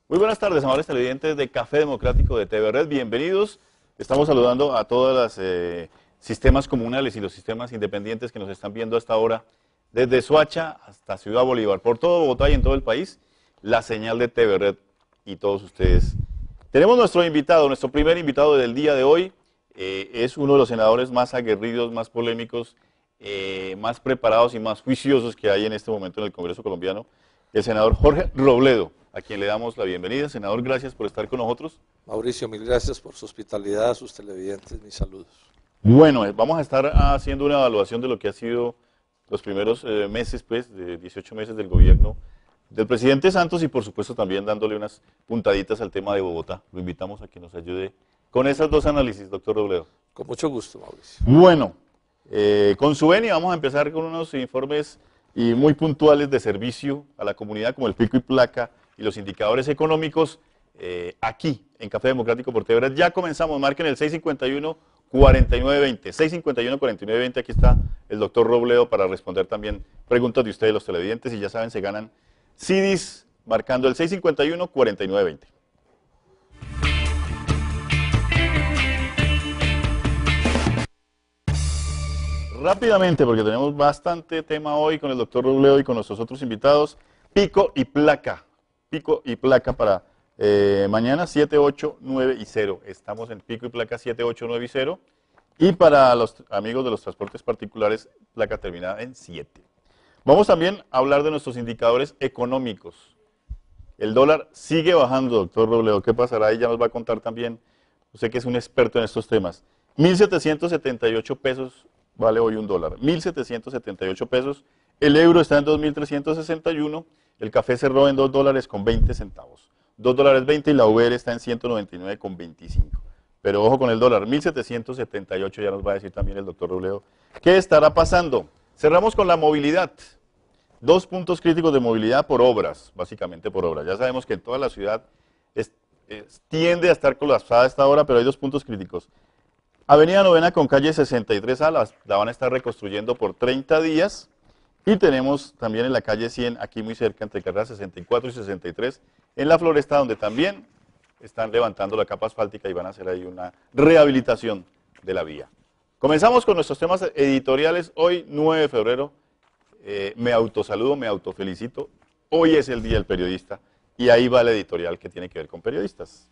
Muy buenas tardes, amables televidentes de Café Democrático de TV Red. Bienvenidos. Estamos saludando a todos los sistemas comunales y los sistemas independientes que nos están viendo hasta ahora, desde Soacha hasta Ciudad Bolívar, por todo Bogotá y en todo el país, la señal de TV Red y todos ustedes. Tenemos nuestro invitado, nuestro primer invitado del día de hoy. Es uno de los senadores más aguerridos, más polémicos, más preparados y más juiciosos que hay en este momento en el Congreso colombiano, el senador Jorge Robledo, a quien le damos la bienvenida. Senador, gracias por estar con nosotros. Mauricio, mil gracias por su hospitalidad, a sus televidentes, mis saludos. Bueno, vamos a estar haciendo una evaluación de lo que ha sido los primeros meses, pues, de 18 meses del gobierno del presidente Santos y por supuesto también dándole unas puntaditas al tema de Bogotá. Lo invitamos a que nos ayude con esos dos análisis, doctor Robledo. Con mucho gusto, Mauricio. Bueno, con su venia vamos a empezar con unos informes y muy puntuales de servicio a la comunidad, como el pico y placa y los indicadores económicos, aquí en Café Democrático por TV Red. Ya comenzamos, marquen el 651-4920, 651-4920, aquí está el doctor Robledo para responder también preguntas de ustedes, los televidentes, y ya saben, se ganan CDs marcando el 651-4920. Rápidamente, porque tenemos bastante tema hoy con el doctor Robledo y con nuestros otros invitados, pico y placa para mañana 7, 8, 9 y 0. Estamos en pico y placa 7, 8, 9 y 0. Y para los amigos de los transportes particulares, placa terminada en 7. Vamos también a hablar de nuestros indicadores económicos. El dólar sigue bajando, doctor Robledo. ¿Qué pasará? Ahí ya nos va a contar también, usted que es un experto en estos temas. 1.778 pesos vale hoy un dólar. 1.778 pesos. El euro está en 2.361. El café cerró en $2.20. $2.20 y la UR está en 199,25. Pero ojo con el dólar, 1.778, ya nos va a decir también el doctor Robledo. ¿Qué estará pasando? Cerramos con la movilidad. 2 puntos críticos de movilidad por obras, básicamente por obras. Ya sabemos que en toda la ciudad tiende a estar colapsada a esta hora, pero hay 2 puntos críticos. Avenida Novena con calle 63A, la van a estar reconstruyendo por 30 días. Y tenemos también en la calle 100, aquí muy cerca, entre carreras 64 y 63, en la Floresta, donde también están levantando la capa asfáltica y van a hacer ahí una rehabilitación de la vía. Comenzamos con nuestros temas editoriales. Hoy, 9 de febrero, me autosaludo, me autofelicito. Hoy es el Día del Periodista y ahí va el editorial que tiene que ver con periodistas.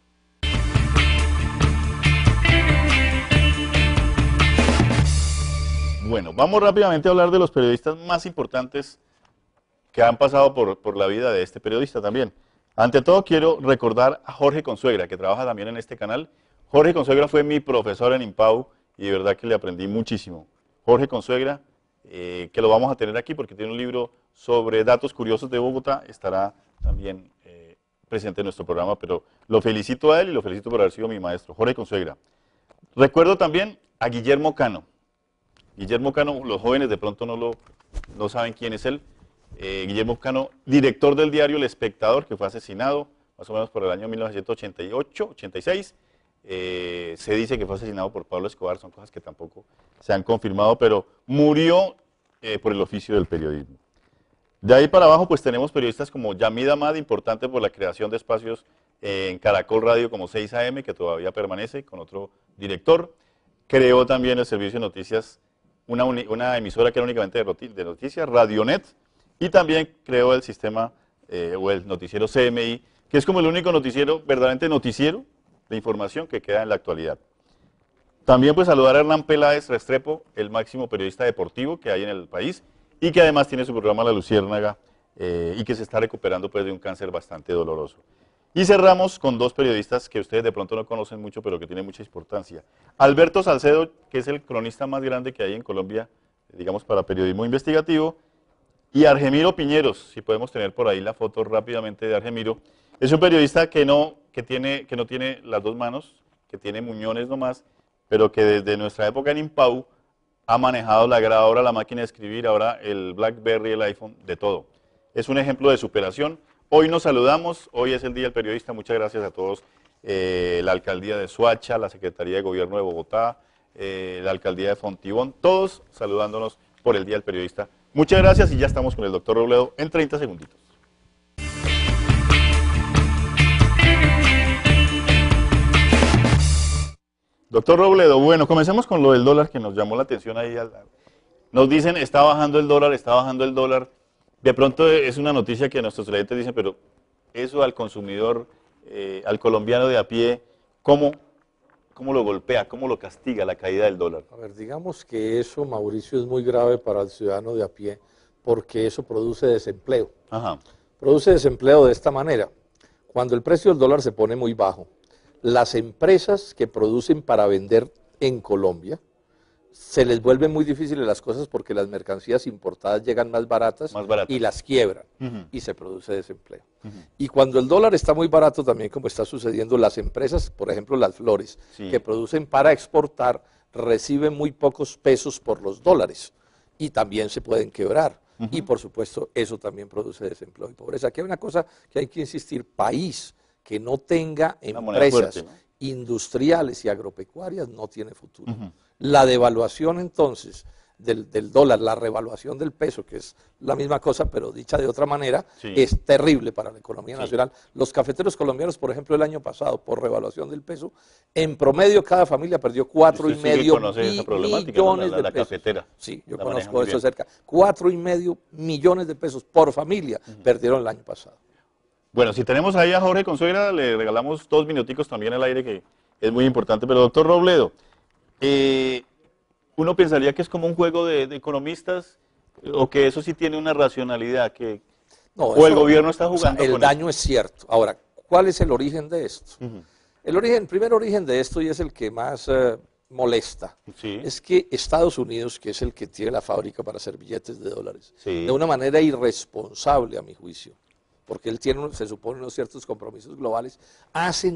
Bueno, vamos rápidamente a hablar de los periodistas más importantes que han pasado por la vida de este periodista también. Ante todo quiero recordar a Jorge Consuegra, que trabaja también en este canal. Jorge Consuegra fue mi profesor en IMPAU y de verdad que le aprendí muchísimo. Jorge Consuegra, que lo vamos a tener aquí porque tiene un libro sobre datos curiosos de Bogotá, estará también presente en nuestro programa, pero lo felicito a él y lo felicito por haber sido mi maestro, Jorge Consuegra. Recuerdo también a Guillermo Cano. Guillermo Cano, los jóvenes de pronto no saben quién es él. Guillermo Cano, director del diario El Espectador, que fue asesinado más o menos por el año 1988-86. Se dice que fue asesinado por Pablo Escobar, son cosas que tampoco se han confirmado, pero murió por el oficio del periodismo. De ahí para abajo pues tenemos periodistas como Yamid Amad, importante por la creación de espacios en Caracol Radio como 6 AM, que todavía permanece con otro director. Creó también el servicio de noticias, una emisora que era únicamente de noticias, Radionet, y también creó el sistema o el noticiero CMI, que es como el único noticiero, verdaderamente noticiero de información que queda en la actualidad. También pues saludar a Hernán Peláez Restrepo, el máximo periodista deportivo que hay en el país y que además tiene su programa La Luciérnaga y que se está recuperando pues de un cáncer bastante doloroso. Y cerramos con 2 periodistas que ustedes de pronto no conocen mucho, pero que tienen mucha importancia. Alberto Salcedo, que es el cronista más grande que hay en Colombia, digamos para periodismo investigativo, y Argemiro Piñeros, si podemos tener por ahí la foto rápidamente de Argemiro. Es un periodista que no tiene las 2 manos, que tiene muñones nomás, pero que desde nuestra época en IMPAU ha manejado la grabadora, la máquina de escribir, ahora el BlackBerry, el iPhone, de todo. Es un ejemplo de superación. Hoy nos saludamos, hoy es el Día del Periodista, muchas gracias a todos, la Alcaldía de Soacha, la Secretaría de Gobierno de Bogotá, la Alcaldía de Fontibón, todos saludándonos por el Día del Periodista. Muchas gracias y ya estamos con el doctor Robledo en 30 segunditos. Doctor Robledo, bueno, comencemos con lo del dólar que nos llamó la atención ahí. Nos dicen, está bajando el dólar, está bajando el dólar. De pronto es una noticia que nuestros oyentes dicen, pero eso al consumidor, al colombiano de a pie, ¿cómo lo golpea, cómo lo castiga la caída del dólar? A ver, digamos que eso, Mauricio, es muy grave para el ciudadano de a pie, porque eso produce desempleo. Ajá. Produce desempleo de esta manera. Cuando el precio del dólar se pone muy bajo, las empresas que producen para vender en Colombia, se les vuelven muy difíciles las cosas porque las mercancías importadas llegan más baratas y las quiebran y se produce desempleo. Y cuando el dólar está muy barato también, como está sucediendo, las empresas, por ejemplo las flores, que producen para exportar, reciben muy pocos pesos por los dólares y también se pueden quebrar. Y por supuesto eso también produce desempleo y pobreza. Aquí hay una cosa que hay que insistir: país que no tenga empresas fuerte, ¿no?, industriales y agropecuarias no tiene futuro. La devaluación entonces del dólar, la revaluación del peso, que es la misma cosa pero dicha de otra manera, es terrible para la economía nacional. Los cafeteros colombianos, por ejemplo, el año pasado, por revaluación del peso, en promedio cada familia perdió 4,5 millones de pesos. Cafetera. Sí, yo conozco eso de cerca. 4,5 millones de pesos por familia perdieron el año pasado. Bueno, si tenemos ahí a Jorge Consuegra, le regalamos 2 minuticos también al aire, que es muy importante. Pero doctor Robledo, uno pensaría que es como un juego de economistas, o que eso sí tiene una racionalidad, que el gobierno está jugando. El daño es cierto. Ahora, ¿cuál es el origen de esto? El primer origen de esto, y es el que más molesta, es que Estados Unidos, que es el que tiene la fábrica para hacer billetes de dólares, de una manera irresponsable a mi juicio, porque él tiene, se supone, unos ciertos compromisos globales, hacen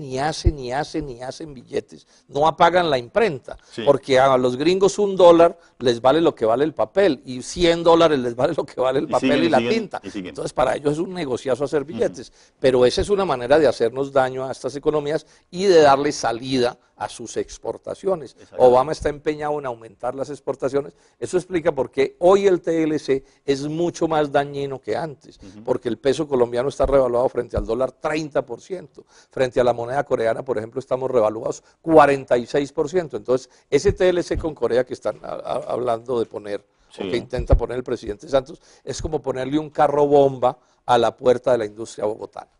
billetes, no apagan la imprenta, porque a los gringos $1 les vale lo que vale el papel, y $100 les vale lo que vale el papel y la tinta. Entonces para ellos es un negociazo hacer billetes, pero esa es una manera de hacernos daño a estas economías y de darle salida a sus exportaciones. Obama está empeñado en aumentar las exportaciones. Eso explica por qué hoy el TLC es mucho más dañino que antes, porque el peso colombiano está revaluado frente al dólar 30%, frente a la moneda coreana, por ejemplo, estamos revaluados 46%. Entonces, ese TLC con Corea que están hablando de poner, o que intenta poner el presidente Santos, es como ponerle un carro bomba a la puerta de la industria bogotana.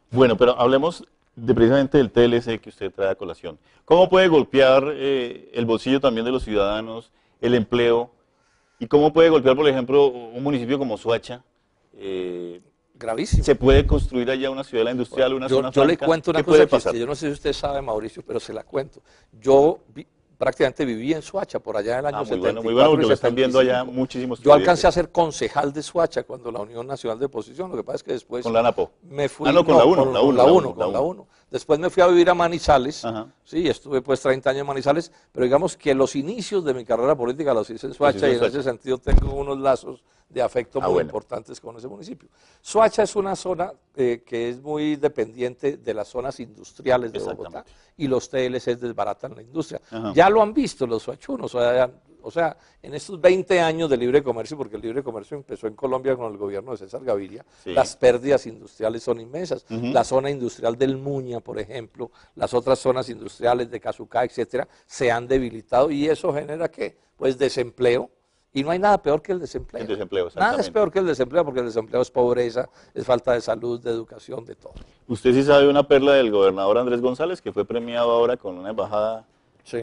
Bueno, pero hablemos precisamente del TLC que usted trae a colación. ¿Cómo puede golpear el bolsillo también de los ciudadanos, el empleo? ¿Y cómo puede golpear, por ejemplo, un municipio como Soacha? Gravísimo. ¿Se puede construir allá una ciudadela industrial, una zona franca? Yo le cuento una cosa que yo no sé si usted sabe, Mauricio, pero se la cuento. Yo prácticamente viví en Soacha por allá en el año 74. Muy bueno, porque lo están viendo allá muchísimos. Yo alcancé a ser concejal de Soacha cuando la Unión Nacional de Oposición, lo que pasa es que después... ¿Con la ANAPO? Me fui, con la 1. Con la 1. Después me fui a vivir a Manizales, sí, estuve pues 30 años en Manizales, pero digamos que los inicios de mi carrera política los hice en Soacha, y en ese sentido tengo unos lazos de afecto muy importantes con ese municipio. Soacha es una zona que es muy dependiente de las zonas industriales de Bogotá, y los TLCs desbaratan la industria. Ya lo han visto los soachunos, o sea, en estos 20 años de libre comercio, porque el libre comercio empezó en Colombia con el gobierno de César Gaviria, las pérdidas industriales son inmensas. La zona industrial del Muña, por ejemplo, las otras zonas industriales de Cazucá, etcétera, se han debilitado, y eso genera ¿qué? Pues desempleo. Y no hay nada peor que el desempleo. Nada es peor que el desempleo, porque el desempleo es pobreza, es falta de salud, de educación, de todo. Usted sí sabe una perla del gobernador Andrés González, que fue premiado ahora con una embajada. Sí.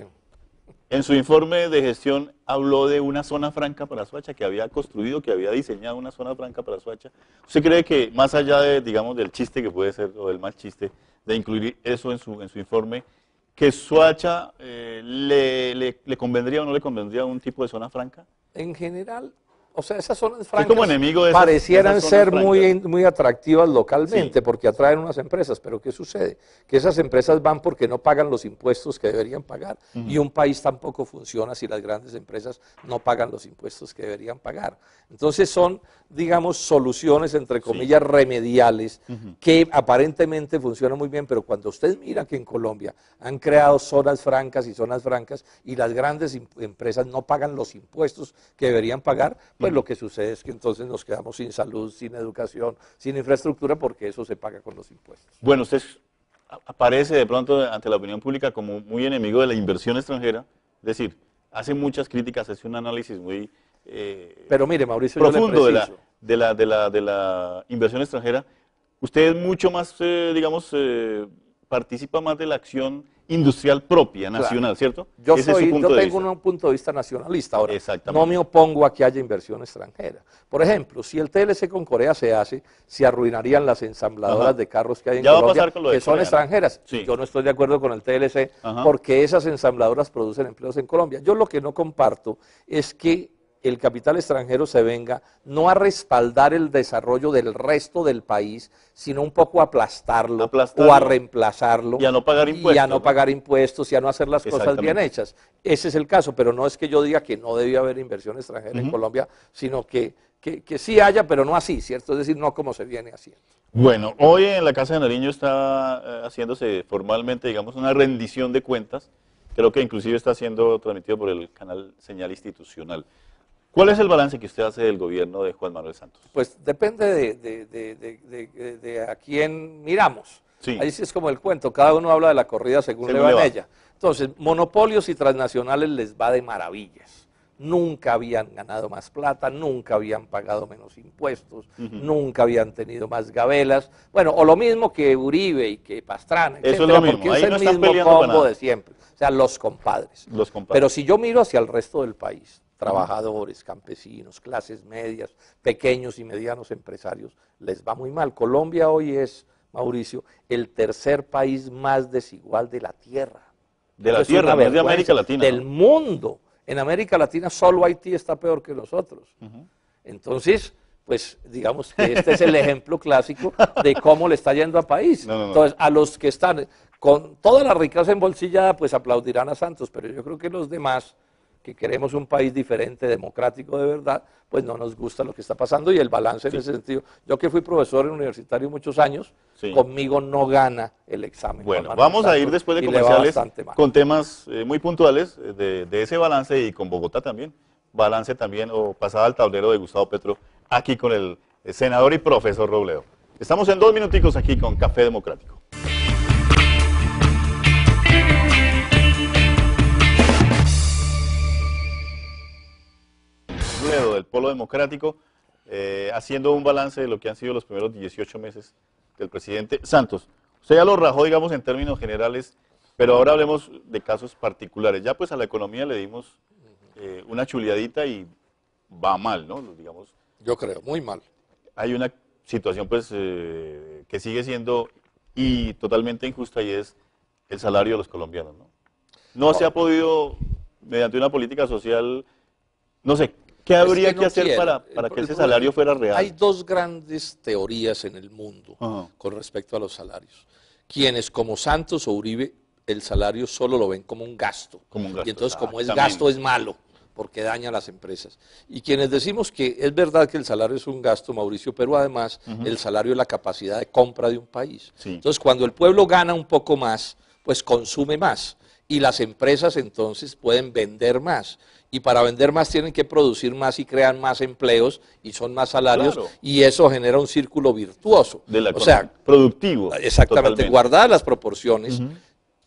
En su informe de gestión habló de una zona franca para Soacha, que había construido, que había diseñado una zona franca para Soacha. ¿Usted cree que más allá de, digamos, del chiste que puede ser, o del mal chiste, de incluir eso en su informe, que Soacha le convendría o no le convendría un tipo de zona franca? En general, o sea, esas zonas francas como enemigo de parecieran ser muy atractivas localmente, porque atraen unas empresas, pero ¿qué sucede? Que esas empresas van porque no pagan los impuestos que deberían pagar, y un país tampoco funciona si las grandes empresas no pagan los impuestos que deberían pagar. Entonces son, digamos, soluciones, entre comillas, remediales, que aparentemente funcionan muy bien, pero cuando usted mira que en Colombia han creado zonas francas, y las grandes empresas no pagan los impuestos que deberían pagar, pues lo que sucede es que entonces nos quedamos sin salud, sin educación, sin infraestructura, porque eso se paga con los impuestos. Bueno, usted es aparece de pronto ante la opinión pública como muy enemigo de la inversión extranjera, es decir, hace muchas críticas, hace un análisis muy Pero mire, Mauricio, yo le profundo preciso. de la inversión extranjera. Usted es mucho más, digamos, participa más de la acción industrial propia, nacional, Claro. ¿cierto? Yo Ese es su punto yo de tengo vista. un punto de vista nacionalista. Ahora, Exactamente. no me opongo a que haya inversión extranjera. Por ejemplo, si el TLC con Corea se hace, se arruinarían las ensambladoras Ajá. de carros que hay en Ya va a Colombia, pasar con lo de que son Corea, ¿no? extranjeras. Sí. Yo no estoy de acuerdo con el TLC Ajá. porque esas ensambladoras producen empleos en Colombia. Yo lo que no comparto es que el capital extranjero se venga no a respaldar el desarrollo del resto del país, sino un poco a aplastarlo, Aplastarlo o a reemplazarlo y a no pagar y a impuestos, no ¿no? pagar impuestos y a no hacer las cosas bien Exactamente. hechas. Ese es el caso, pero no es que yo diga que no debía haber inversión extranjera en Colombia, sino que sí haya, pero no así, ¿cierto? Es decir, no como se viene haciendo. Bueno, hoy en la Casa de Nariño está haciéndose formalmente, digamos, una rendición de cuentas. Creo que inclusive está siendo transmitido por el canal Señal Institucional. ¿Cuál es el balance que usted hace del gobierno de Juan Manuel Santos? Pues depende de a quién miramos. Sí. Ahí sí es como el cuento, cada uno habla de la corrida según le va en ella. Entonces, monopolios y transnacionales les va de maravillas. Nunca habían ganado más plata, nunca habían pagado menos impuestos, nunca habían tenido más gabelas. Bueno, o lo mismo que Uribe y que Pastrana, Eso es etcétera, lo mismo, porque ahí es no el están mismo peleando para combo nada. de siempre. O sea, los compadres. Los compadres. Pero si yo miro hacia el resto del país, trabajadores, campesinos, clases medias, pequeños y medianos empresarios, les va muy mal. Colombia hoy es, Mauricio, el tercer país más desigual de la tierra. De la Eso es una tierra, no es de vergüenza. América Latina. Del ¿no? mundo. En América Latina solo Haití está peor que nosotros. Entonces, pues digamos que este es el ejemplo clásico de cómo le está yendo al país. No. Entonces, a los que están con toda la riqueza embolsillada, pues aplaudirán a Santos, pero yo creo que los demás, que queremos un país diferente, democrático de verdad, pues no nos gusta lo que está pasando y el balance en ese sentido. Yo que fui profesor universitario muchos años, Sí. conmigo no gana el examen. Bueno, Juan Manuel vamos a ir Santos, después de y le va comerciales bastante mal. con temas muy puntuales de ese balance y con Bogotá también. Balance también o pasada al tablero de Gustavo Petro, aquí con el senador y profesor Robledo. Estamos en 2 minuticos aquí con Café Democrático. Robledo del Polo Democrático, haciendo un balance de lo que han sido los primeros 18 meses del presidente Santos. Usted ya lo rajó, digamos, en términos generales, pero ahora hablemos de casos particulares. Ya pues a la economía le dimos una chuleadita y va mal, ¿no? Digamos, Yo creo, muy mal. hay una situación pues que sigue siendo y totalmente injusta y es el salario de los colombianos, ¿no? No se ha podido, mediante una política social, no sé, ¿qué habría que no hacer quiere. para que El ese problema- salario fuera real? Hay dos grandes teorías en el mundo Ajá. con respecto a los salarios. Quienes como Santos o Uribe el salario solo lo ven como un gasto. Como un gasto, Y entonces como es exactamente. gasto es malo porque daña a las empresas. Y quienes decimos que es verdad que el salario es un gasto, Mauricio, pero además el salario es la capacidad de compra de un país. Sí. Entonces cuando el pueblo gana un poco más, pues consume más. Y las empresas entonces pueden vender más. Y para vender más tienen que producir más y crean más empleos y son más salarios. Claro. Y eso genera un círculo virtuoso. De la O sea, economía. Productivo. exactamente, totalmente. guardadas las proporciones,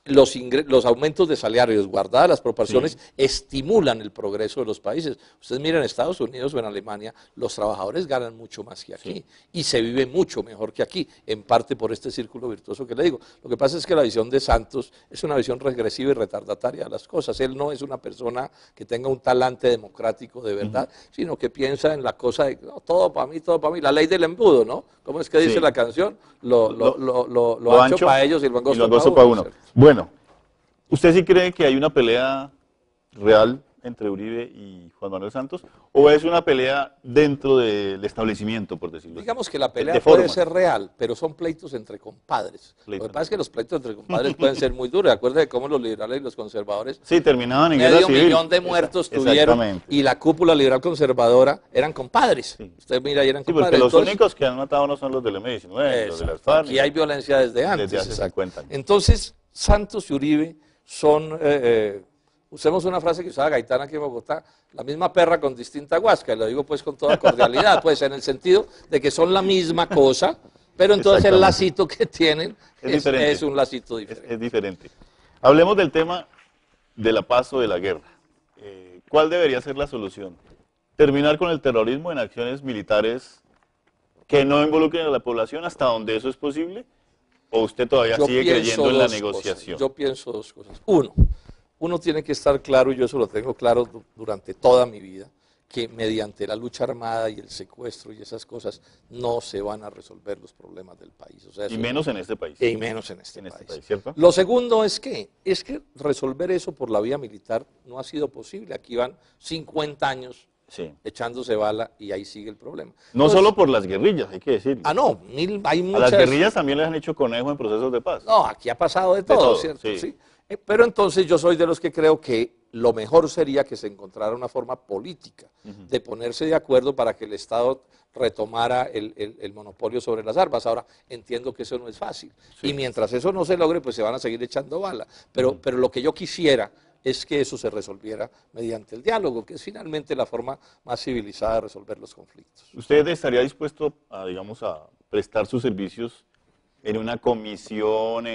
los aumentos de salarios, guardadas las proporciones, estimulan el progreso de los países. Ustedes miren en Estados Unidos o en Alemania, los trabajadores ganan mucho más que aquí y se vive mucho mejor que aquí, en parte por este círculo virtuoso que le digo. Lo que pasa es que la visión de Santos es una visión regresiva y retardataria de las cosas. Él no es una persona que tenga un talante democrático de verdad, sino que piensa en la cosa de no, todo para mí, la ley del embudo, ¿no? ¿Cómo es que dice Sí. la canción? Lo ancho para ellos y lo angosto, para para uno. ¿cierto? Bueno, ¿usted sí cree que hay una pelea real entre Uribe y Juan Manuel Santos? ¿O es una pelea dentro del establecimiento, por decirlo así? Digamos que la pelea De puede forma. ser real, pero son pleitos entre compadres. Pleitos Lo que pasa es que los pleitos entre compadres pueden ser muy duros. Acuérdense de cómo los liberales y los conservadores Sí, terminaban en guerra medio civil. millón de muertos tuvieron Exactamente. y la cúpula liberal conservadora eran compadres. Sí. Usted mira, y eran Sí, porque compadres. los Entonces, únicos que han matado no son los del M-19, los de las exacto, FARC. aquí hay violencia desde antes. Desde hace exacto. 50 años. Entonces, Santos y Uribe son, usemos una frase que usaba Gaitán aquí en Bogotá, la misma perra con distinta guasca, y lo digo pues con toda cordialidad, pues en el sentido de que son la misma cosa, Pero entonces el Exactamente. lacito que tienen diferente. es un lacito diferente. Es diferente. Hablemos del tema de la paz o de la guerra. ¿Cuál debería ser la solución? ¿Terminar con el terrorismo en acciones militares que no involucren a la población hasta donde eso es posible? ¿O usted todavía Yo sigue pienso creyendo en la dos negociación? cosas. Yo pienso dos cosas. Uno tiene que estar claro, y yo eso lo tengo claro durante toda mi vida, que mediante la lucha armada y el secuestro y esas cosas no se van a resolver los problemas del país. O sea, Y menos en este país. y menos en este país. ¿Cierto? Lo segundo es que resolver eso por la vía militar no ha sido posible. Aquí van 50 años Sí. echándose bala y ahí sigue el problema. No Entonces, solo por las guerrillas, hay que decirlo. no, hay A muchas... las guerrillas también les han hecho conejo en procesos de paz. No, aquí ha pasado de todo, todo, ¿cierto? sí. Sí. Pero entonces yo soy de los que creo que lo mejor sería que se encontrara una forma política de ponerse de acuerdo para que el Estado retomara el monopolio sobre las armas. Ahora, entiendo que eso no es fácil. Sí. Y mientras eso no se logre, pues se van a seguir echando bala. Pero lo que yo quisiera es que eso se resolviera mediante el diálogo, que es finalmente la forma más civilizada de resolver los conflictos. ¿Usted estaría dispuesto a, digamos, a prestar sus servicios en una comisión,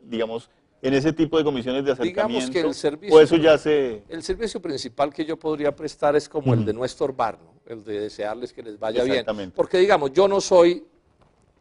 digamos, en ese tipo de comisiones de acercamiento? Digamos que el servicio, ¿O eso ya se...? el servicio principal que yo podría prestar es como el de no estorbar, ¿no? El de desearles que les vaya bien. Exactamente. Porque digamos, yo no soy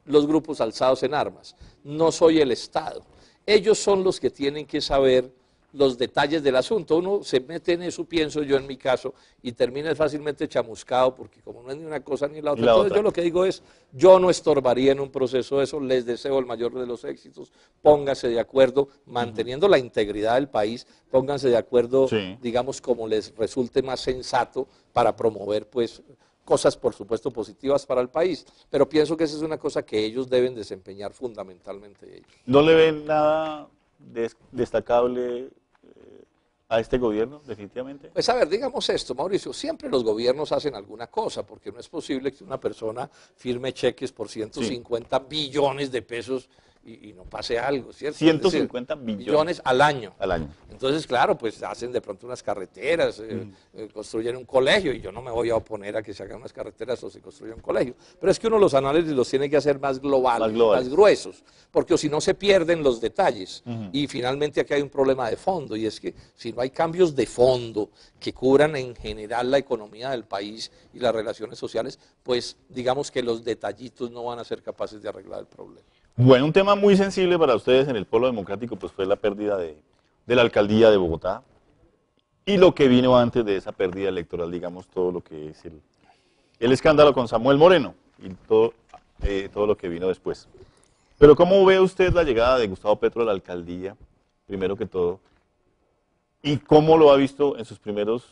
los grupos alzados en armas, no soy el Estado. Ellos son los que tienen que saber los detalles del asunto. Uno se mete en eso, pienso yo en mi caso, y termina fácilmente chamuscado, porque como no es ni una cosa ni la otra. Entonces yo lo que digo es, yo no estorbaría en un proceso de eso, les deseo el mayor de los éxitos, pónganse de acuerdo, manteniendo la integridad del país, pónganse de acuerdo, Sí. digamos, como les resulte más sensato para promover, pues, cosas, por supuesto, positivas para el país. Pero pienso que esa es una cosa que ellos deben desempeñar fundamentalmente ellos. ¿No le ven nada destacable a este gobierno, definitivamente? Pues a ver, digamos esto, Mauricio, siempre los gobiernos hacen alguna cosa, porque no es posible que una persona firme cheques por 150 billones de pesos y no pase algo, ¿cierto? 150 es decir, billones al año. al año. Entonces, claro, pues hacen de pronto unas carreteras, construyen un colegio, y yo no me voy a oponer a que se hagan unas carreteras o se construya un colegio. Pero es que uno los análisis los tiene que hacer más globales, más gruesos, porque si no se pierden los detalles. Y finalmente aquí hay un problema de fondo, y es que si no hay cambios de fondo que cubran en general la economía del país y las relaciones sociales, pues digamos que los detallitos no van a ser capaces de arreglar el problema. Bueno, un tema muy sensible para ustedes en el Polo Democrático pues fue la pérdida de la alcaldía de Bogotá y lo que vino antes de esa pérdida electoral, digamos, todo lo que es el escándalo con Samuel Moreno y todo lo que vino después. Pero ¿cómo ve usted la llegada de Gustavo Petro a la alcaldía, primero que todo? ¿Y cómo lo ha visto en sus primeros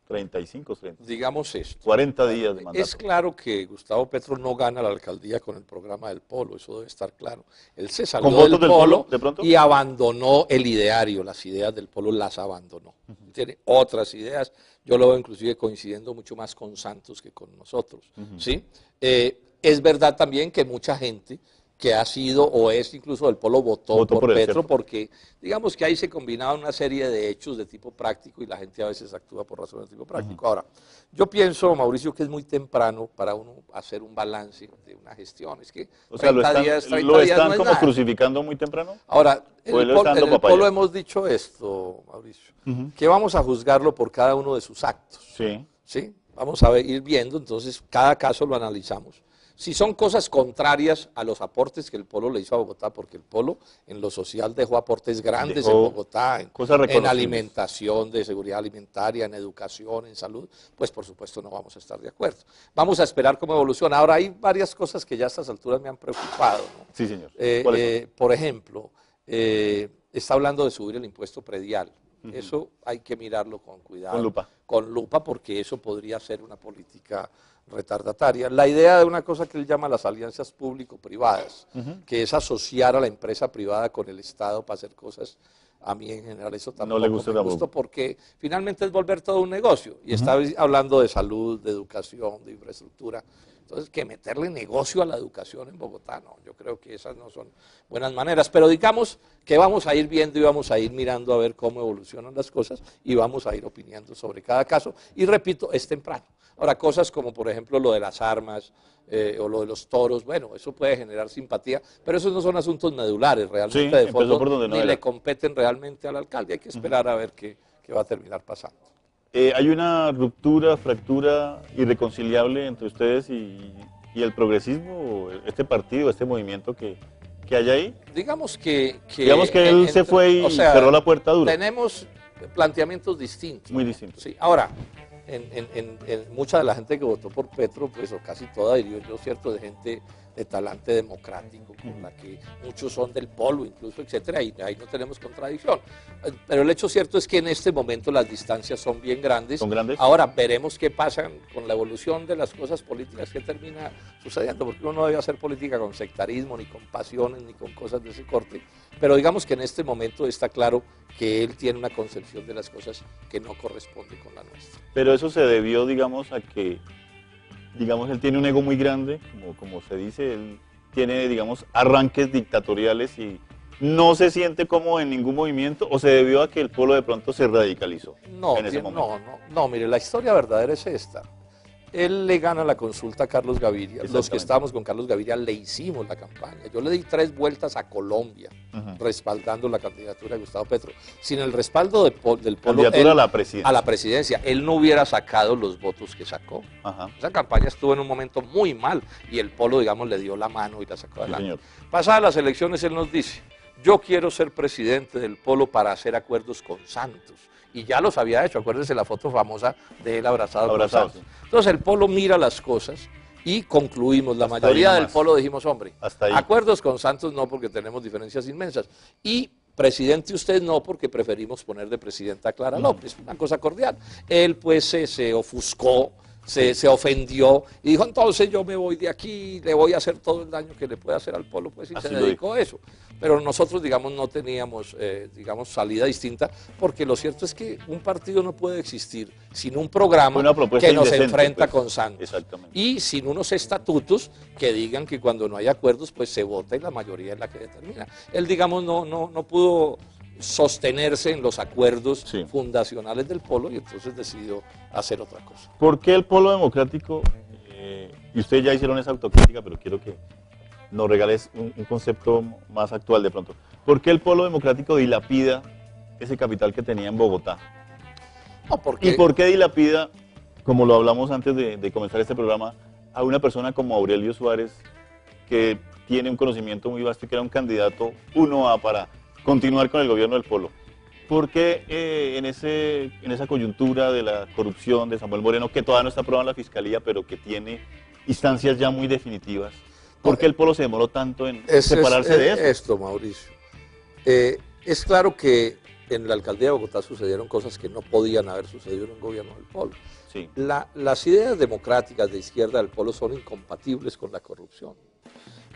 35, 30, Digamos esto. 40 días de mandato? Es claro que Gustavo Petro no gana la alcaldía con el programa del Polo, eso debe estar claro. Él se salió ¿Con votos del del Polo de pronto? y abandonó el ideario, las ideas del Polo las abandonó. Tiene otras ideas, yo lo veo inclusive coincidiendo mucho más con Santos que con nosotros. ¿Sí? Es verdad también que mucha gente que ha sido o es incluso del Polo votó por Petro, porque digamos que ahí se combinaban una serie de hechos de tipo práctico y la gente a veces actúa por razones de tipo práctico. Ahora, yo pienso, Mauricio, que es muy temprano para uno hacer un balance de una gestión. Es que O sea, 30 días lo no están es como nada. crucificando muy temprano. Ahora, ¿O él en está dando el papaya? Polo hemos dicho esto, Mauricio, que vamos a juzgarlo por cada uno de sus actos. Sí. ¿Sí? Vamos a ir viendo, entonces cada caso lo analizamos. Si son cosas contrarias a los aportes que el Polo le hizo a Bogotá, porque el Polo en lo social dejó aportes grandes en Bogotá, en alimentación, de seguridad alimentaria, en educación, en salud, pues por supuesto no vamos a estar de acuerdo. Vamos a esperar cómo evoluciona. Ahora hay varias cosas que ya a estas alturas me han preocupado, ¿no? Sí, señor. Por ejemplo, está hablando de subir el impuesto predial. Eso hay que mirarlo con cuidado. Con lupa. Con lupa, porque eso podría ser una política retardataria. La idea de una cosa que él llama las alianzas público-privadas, que es asociar a la empresa privada con el Estado para hacer cosas, a mí en general eso tampoco no le gusta, me gusta, porque finalmente es volver todo un negocio. Y está hablando de salud, de educación, de infraestructura. Entonces, que meterle negocio a la educación en Bogotá, no, yo creo que esas no son buenas maneras. Pero digamos que vamos a ir viendo y vamos a ir mirando a ver cómo evolucionan las cosas y vamos a ir opinando sobre cada caso. Y repito, es temprano. Ahora, cosas como por ejemplo lo de las armas o lo de los toros, bueno, eso puede generar simpatía, pero esos no son asuntos medulares, realmente Sí, de empezó fondo, por donde no ni era. le competen realmente al alcalde. Hay que esperar a ver qué va a terminar pasando. ¿Hay una ruptura, fractura irreconciliable entre ustedes y el progresismo, este partido, este movimiento que hay ahí? Digamos que Digamos que él se fue y o sea, cerró la puerta duro. tenemos planteamientos distintos. Muy distintos. Sí. Ahora, en mucha de la gente que votó por Petro, pues o casi toda, diría yo, cierto, de gente de talante democrático, con la que muchos son del polo incluso, etcétera, y ahí no tenemos contradicción. Pero el hecho cierto es que en este momento las distancias son bien grandes. ¿Son grandes? Ahora veremos qué pasa con la evolución de las cosas políticas, qué termina sucediendo, porque uno no debe hacer política con sectarismo, ni con pasiones, ni con cosas de ese corte. Pero digamos que en este momento está claro que él tiene una concepción de las cosas que no corresponde con la nuestra. Pero eso se debió, digamos, a que, digamos, él tiene un ego muy grande, como se dice, él tiene, digamos, arranques dictatoriales y no se siente como en ningún movimiento, o se debió a que el pueblo de pronto se radicalizó en ese momento. No, mire, la historia verdadera es esta. Él le gana la consulta a Carlos Gaviria. Los que estábamos con Carlos Gaviria le hicimos la campaña. Yo le di 3 vueltas a Colombia, respaldando la candidatura de Gustavo Petro. Sin el respaldo del polo, Candidatura a la presidencia, él no hubiera sacado los votos que sacó. Ajá. Esa campaña estuvo en un momento muy mal y el polo, digamos, le dio la mano y la sacó adelante. Señor. Pasadas las elecciones, él nos dice: yo quiero ser presidente del polo para hacer acuerdos con Santos. Y ya los había hecho, acuérdense la foto famosa de él abrazado con Santos. Sí. Entonces el polo mira las cosas y concluimos, la mayoría del polo dijimos, hombre, acuerdos con Santos no, porque tenemos diferencias inmensas. Y presidente usted no, porque preferimos poner de presidenta a Clara López, una cosa cordial. Él pues se ofuscó, se ofendió y dijo: entonces yo me voy de aquí, le voy a hacer todo el daño que le puede hacer al polo, pues, y se dedicó a eso. Pero nosotros, digamos, no teníamos, digamos, salida distinta, porque lo cierto es que un partido no puede existir sin un programa que nos enfrenta con Santos. Exactamente. Y sin unos estatutos que digan que cuando no hay acuerdos, pues se vota y la mayoría es la que determina. Él, digamos, no pudo sostenerse en los acuerdos fundacionales del polo y entonces decidió hacer otra cosa. ¿Por qué el polo democrático, y ustedes ya hicieron esa autocrítica, pero quiero que nos regales un concepto más actual de pronto, ¿por qué el polo democrático dilapida ese capital que tenía en Bogotá? No, porque... ¿Y por qué dilapida, como lo hablamos antes de comenzar este programa, a una persona como Aurelio Suárez, que tiene un conocimiento muy vasto y que era un candidato 1A para continuar con el gobierno del polo? ¿Por qué en esa coyuntura de la corrupción de Samuel Moreno, que todavía no está aprobada en la fiscalía, pero que tiene instancias ya muy definitivas, por qué el polo se demoró tanto en separarse de eso? Esto, Mauricio. Es claro que en la alcaldía de Bogotá sucedieron cosas que no podían haber sucedido en un gobierno del polo. Sí. Las ideas democráticas de izquierda del polo son incompatibles con la corrupción.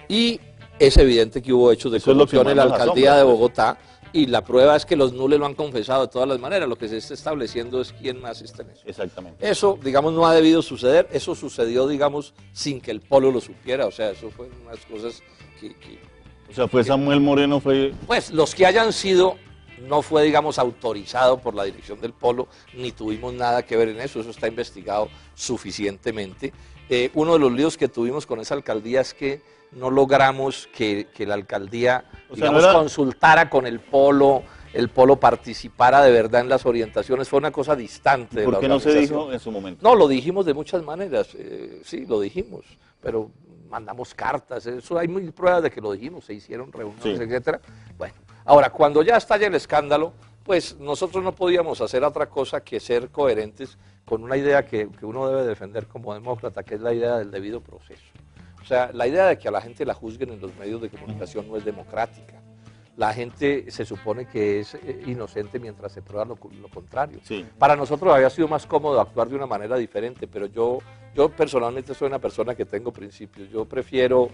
Y es evidente que hubo hechos de corrupción en la alcaldía de Bogotá, y la prueba es que los nules lo han confesado de todas las maneras. Lo que se está estableciendo es quién más está en eso. Exactamente. Eso, digamos, no ha debido suceder. Eso sucedió, digamos, sin que el polo lo supiera. O sea, eso fueron unas cosas que o sea, fue Samuel Moreno, fue... Pues los que hayan sido, no fue, digamos, autorizado por la dirección del polo, ni tuvimos nada que ver en eso. Eso está investigado suficientemente. Uno de los líos que tuvimos con esa alcaldía es que no logramos que la alcaldía, digamos, consultara con el polo participara de verdad en las orientaciones. Fue una cosa distante. ¿Por qué no se dijo en su momento? No, lo dijimos de muchas maneras, sí, lo dijimos, pero mandamos cartas, eso hay mil pruebas de que lo dijimos, se hicieron reuniones, etcétera. Bueno, ahora, cuando ya estalla el escándalo, pues nosotros no podíamos hacer otra cosa que ser coherentes con una idea que uno debe defender como demócrata, que es la idea del debido proceso. O sea, la idea de que a la gente la juzguen en los medios de comunicación no es democrática. La gente se supone que es inocente mientras se prueba lo contrario. Sí. Para nosotros había sido más cómodo actuar de una manera diferente, pero yo personalmente soy una persona que tengo principios. Yo prefiero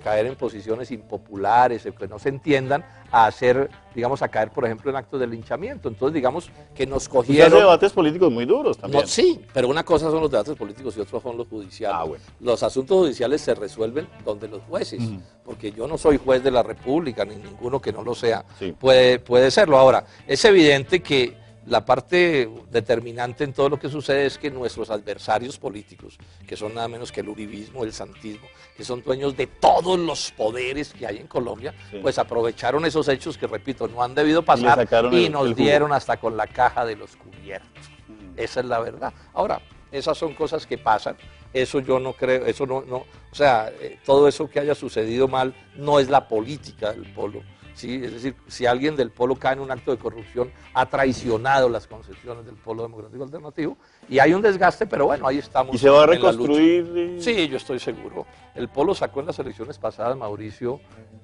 caer en posiciones impopulares, que no se entiendan, a hacer, digamos, a caer, por ejemplo, en actos de linchamiento. Entonces, digamos, que nos cogieron... Usted hace debates políticos muy duros también. No, sí, pero una cosa son los debates políticos y otra son los judiciales. Bueno. Los asuntos judiciales se resuelven donde los jueces, porque yo no soy juez de la República, ni ninguno que no lo sea, puede serlo. Ahora, es evidente que la parte determinante en todo lo que sucede es que nuestros adversarios políticos, que son nada menos que el uribismo, el santismo, que son dueños de todos los poderes que hay en Colombia, Sí. pues aprovecharon esos hechos que, repito, no han debido le pasar sacaron y el nos jugo. dieron hasta con la caja de los cubiertos. Mm. Esa es la verdad. Ahora, esas son cosas que pasan, eso yo no creo, eso no, o sea, todo eso que haya sucedido mal no es la política del polo. ¿Sí? Es decir, si alguien del polo cae en un acto de corrupción, ha traicionado las concepciones del polo democrático alternativo y hay un desgaste, pero bueno, ahí estamos. ¿Y se va a en la lucha. reconstruir? Sí, yo estoy seguro. El polo sacó en las elecciones pasadas, Mauricio,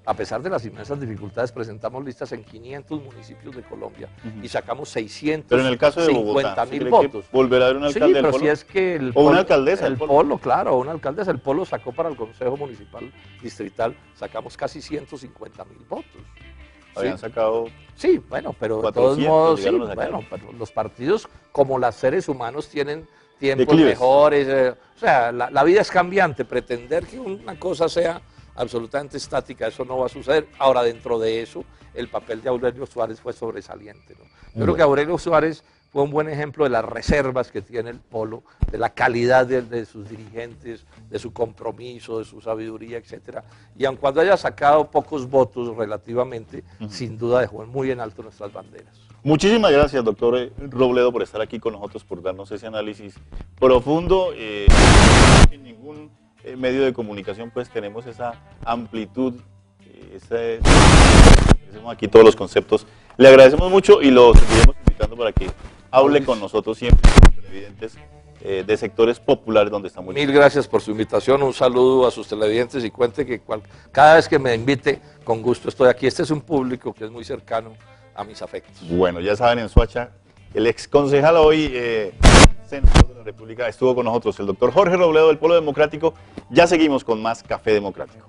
a pesar de las inmensas dificultades, presentamos listas en 500 municipios de Colombia y sacamos 650 Pero en el caso de Bogotá, ¿sí mil cree votos. que volverá a haber un alcalde Sí, del pero polo? si es que el O polo, una alcaldesa del el polo. polo, claro, una alcaldesa. El polo sacó para el Consejo Municipal Distrital, sacamos casi 150.000 votos. Habían Sí. sacado... Sí, bueno, pero de 400 todos modos, sí, llegaron a sacar. bueno, pero los partidos, como los seres humanos, tienen tiempos Declives. mejores. O sea, la vida es cambiante. Pretender que una cosa sea absolutamente estática, eso no va a suceder. Ahora, dentro de eso, el papel de Aurelio Suárez fue sobresaliente, ¿no? Yo creo que Aurelio Suárez fue un buen ejemplo de las reservas que tiene el polo, de la calidad de sus dirigentes, de su compromiso, de su sabiduría, etcétera. Y aun cuando haya sacado pocos votos relativamente, sin duda dejó muy en alto nuestras banderas. Muchísimas gracias, doctor Robledo, por estar aquí con nosotros, por darnos ese análisis profundo. En ningún medio de comunicación pues tenemos esa amplitud, hacemos aquí todos los conceptos. Le agradecemos mucho y lo seguiremos invitando para que hable con nosotros siempre, televidentes de sectores populares donde estamos. Mil gracias por su invitación, un saludo a sus televidentes y cuente que cada vez que me invite, con gusto estoy aquí. Este es un público que es muy cercano a mis afectos. Bueno, ya saben, en Soacha, el ex concejal hoy, senador de la República, estuvo con nosotros, el doctor Jorge Robledo del Polo Democrático. Ya seguimos con más Café Democrático.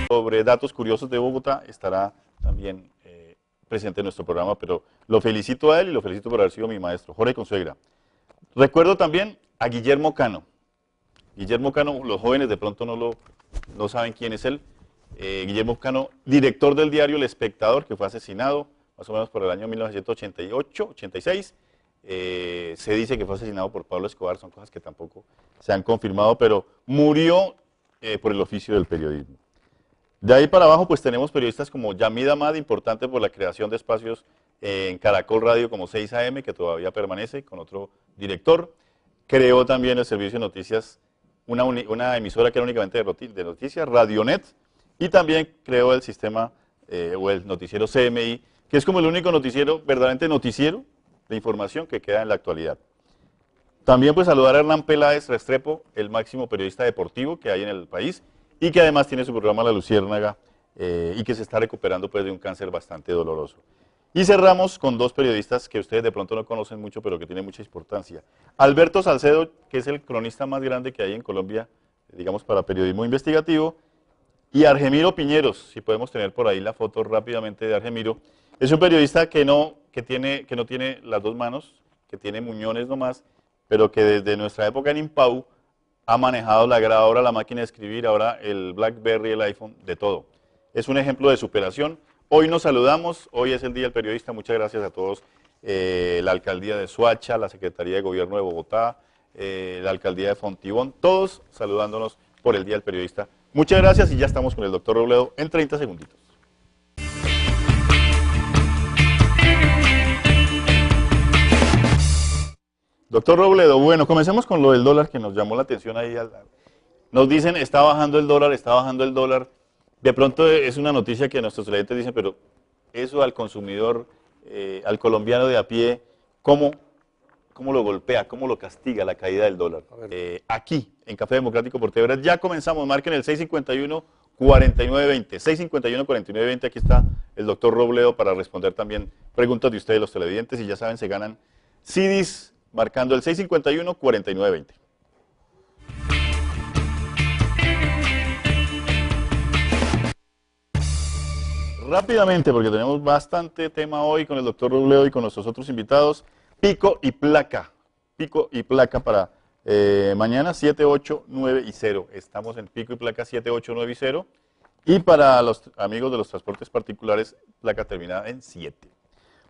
Sobre datos curiosos de Bogotá estará también presente en nuestro programa, pero lo felicito a él y lo felicito por haber sido mi maestro, Jorge Consuegra. Recuerdo también a Guillermo Cano. Guillermo Cano, los jóvenes de pronto no saben quién es él. Guillermo Cano, director del diario El Espectador, que fue asesinado más o menos por el año 1988-86. Se dice que fue asesinado por Pablo Escobar, son cosas que tampoco se han confirmado, pero murió por el oficio del periodismo. De ahí para abajo pues tenemos periodistas como Yamid Amad, importante por la creación de espacios en Caracol Radio como 6 AM, que todavía permanece con otro director. Creó también el servicio de noticias, una emisora que era únicamente de noticias, Radionet, y también creó el sistema o el noticiero CMI, que es como el único noticiero, verdaderamente noticiero de información que queda en la actualidad. También pues saludar a Hernán Peláez Restrepo, el máximo periodista deportivo que hay en el país, y que además tiene su programa La Luciérnaga y que se está recuperando pues de un cáncer bastante doloroso. Y cerramos con dos periodistas que ustedes de pronto no conocen mucho, pero que tienen mucha importancia. Alberto Salcedo, que es el cronista más grande que hay en Colombia, digamos para periodismo investigativo, y Argemiro Piñeros, si podemos tener por ahí la foto rápidamente de Argemiro. Es un periodista que no tiene las dos manos, que tiene muñones nomás, pero que desde nuestra época en Impau ha manejado la grabadora, la máquina de escribir, ahora el BlackBerry, el iPhone, de todo. Es un ejemplo de superación. Hoy nos saludamos, hoy es el Día del Periodista, muchas gracias a todos, la Alcaldía de Soacha, la Secretaría de Gobierno de Bogotá, la Alcaldía de Fontibón, todos saludándonos por el Día del Periodista. Muchas gracias y ya estamos con el doctor Robledo en 30 segunditos. Doctor Robledo, bueno, comencemos con lo del dólar que nos llamó la atención ahí. Nos dicen, está bajando el dólar, está bajando el dólar. De pronto es una noticia que nuestros clientes dicen, pero eso al consumidor, al colombiano de a pie, ¿cómo lo golpea, cómo lo castiga la caída del dólar? Aquí, en Café Democrático por TV, ya comenzamos, marquen el 651-4920, 651-4920, aquí está el doctor Robledo para responder también preguntas de ustedes, los televidentes, y ya saben, se ganan CDs marcando el 651-4920. Rápidamente, porque tenemos bastante tema hoy con el doctor Robledo y con nuestros otros invitados, pico y placa para mañana 7, 8, 9 y 0. Estamos en pico y placa 7, 8, 9 y 0. Y para los amigos de los transportes particulares, placa terminada en 7.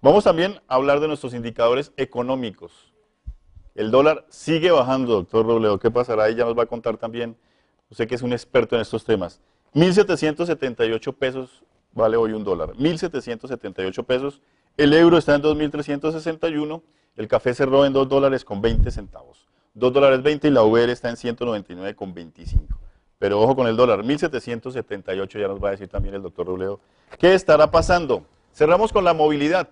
Vamos también a hablar de nuestros indicadores económicos. El dólar sigue bajando, doctor Robledo. ¿Qué pasará? Ahí ya nos va a contar también, usted que es un experto en estos temas. 1.778 pesos vale hoy un dólar. 1.778 pesos. El euro está en 2.361. El café cerró en 2 dólares con 20 centavos. 2 dólares 20 y la UR está en 199 con 25. Pero ojo con el dólar, 1.778, ya nos va a decir también el doctor Robledo. ¿Qué estará pasando? Cerramos con la movilidad.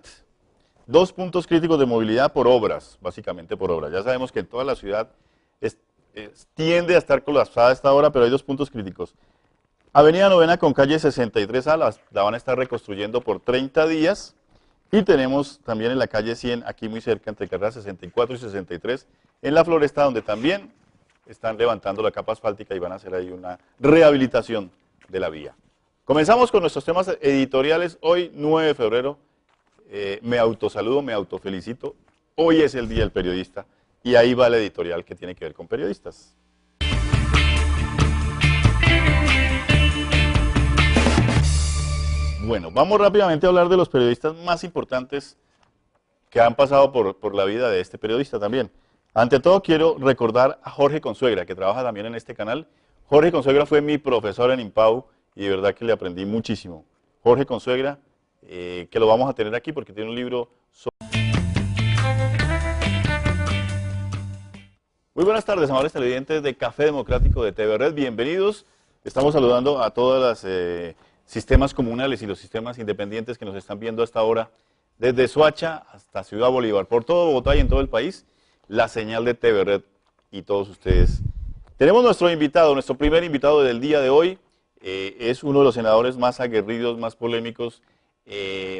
2 puntos críticos de movilidad por obras, básicamente por obras. Ya sabemos que en toda la ciudad tiende a estar colapsada a esta hora, pero hay 2 puntos críticos. Avenida Novena con calle 63A, la van a estar reconstruyendo por 30 días. Y tenemos también en la calle 100, aquí muy cerca, entre carreras 64 y 63, en la Floresta, donde también están levantando la capa asfáltica y van a hacer ahí una rehabilitación de la vía. Comenzamos con nuestros temas editoriales. Hoy, 9 de febrero, me autosaludo, me autofelicito. Hoy es el Día del Periodista y ahí va el editorial que tiene que ver con periodistas. Bueno, vamos rápidamente a hablar de los periodistas más importantes que han pasado por la vida de este periodista también. Ante todo quiero recordar a Jorge Consuegra, que trabaja también en este canal. Jorge Consuegra fue mi profesor en IMPAU y de verdad que le aprendí muchísimo. Jorge Consuegra, que lo vamos a tener aquí porque tiene un libro Muy buenas tardes, amables televidentes de Café Democrático de TV Red. Bienvenidos. Estamos saludando a todos los sistemas comunales y los sistemas independientes que nos están viendo hasta ahora, desde Soacha hasta Ciudad Bolívar, por todo Bogotá y en todo el país, la señal de TV Red y todos ustedes. Tenemos nuestro invitado, nuestro primer invitado del día de hoy, es uno de los senadores más aguerridos, más polémicos,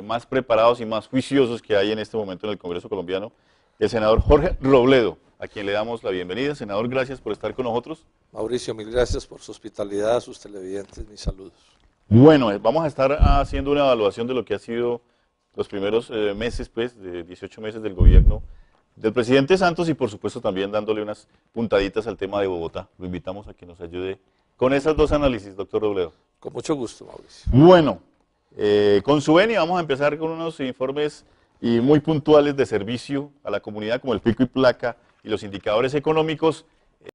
más preparados y más juiciosos que hay en este momento en el Congreso colombiano, el senador Jorge Robledo, a quien le damos la bienvenida. Senador, gracias por estar con nosotros. Mauricio, mil gracias por su hospitalidad, a sus televidentes, mis saludos. Bueno, vamos a estar haciendo una evaluación de lo que ha sido los primeros meses, pues, de 18 meses del gobierno del presidente Santos y por supuesto también dándole unas puntaditas al tema de Bogotá. Lo invitamos a que nos ayude con esos 2 análisis, doctor Robledo. Con mucho gusto, Mauricio. Bueno, con su venia vamos a empezar con unos informes muy puntuales de servicio a la comunidad como el pico y placa y los indicadores económicos.